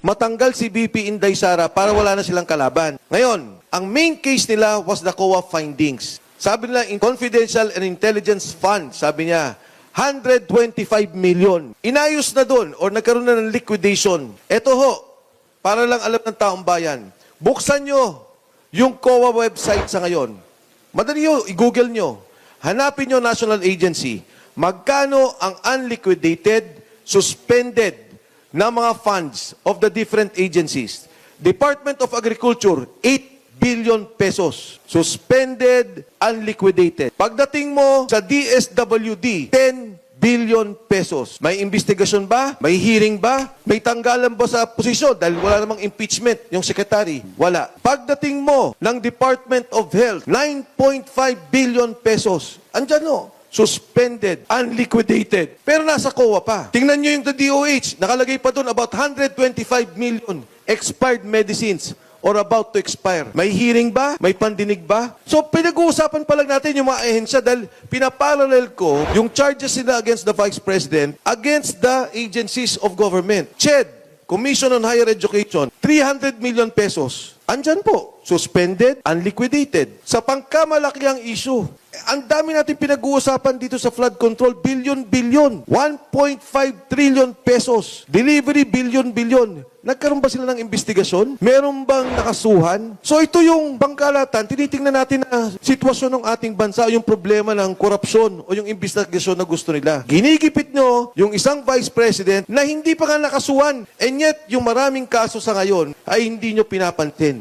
matanggal si VP Inday Sara para wala na silang kalaban. Ngayon, ang main case nila was the COA findings. Sabi nila, in Confidential and Intelligence Fund, sabi niya, 125 million. Inayos na doon or nagkaroon na ng liquidation. Ito ho, para lang alam ng taong bayan, buksan nyo yung COA website sa ngayon. Madali nyo, i-google nyo. Hanapin nyo national agency. Magkano ang unliquidated, suspended na mga funds of the different agencies? Department of Agriculture, 8 billion pesos. Suspended, unliquidated. Pagdating mo sa DSWD, 10 billion pesos. May investigasyon ba? May hearing ba? May tanggalan ba sa posisyon? Dahil wala namang impeachment yung secretary. Wala. Pagdating mo ng Department of Health, 9.5 billion pesos. Andyan o. Suspended, unliquidated. Pero nasa COA pa. Tingnan nyo yung the DOH. Nakalagay pa doon about 125 million expired medicines or about to expire. May hearing ba? May pandinig ba? So, pinag-uusapan pa lang natin yung mga ahensya dahil pinaparallel ko yung charges nila against the Vice President against the agencies of government. CHED, Commission on Higher Education, 300 million pesos. Andyan po, suspended, unliquidated. Sa pangkamalakiang issue, ang dami natin pinag-uusapan dito sa flood control, billion. 1.5 trillion pesos. Delivery, billion. Nagkaroon ba sila ng investigasyon? Meron bang nakasuhan? So ito yung bangkalatan, tinitingnan natin na sitwasyon ng ating bansa, yung problema ng korupsyon o yung investigasyon na gusto nila. Ginigipit nyo yung isang Vice President na hindi pa nga nakasuhan. And yet, yung maraming kaso sa ngayon ay hindi nyo pinapansin.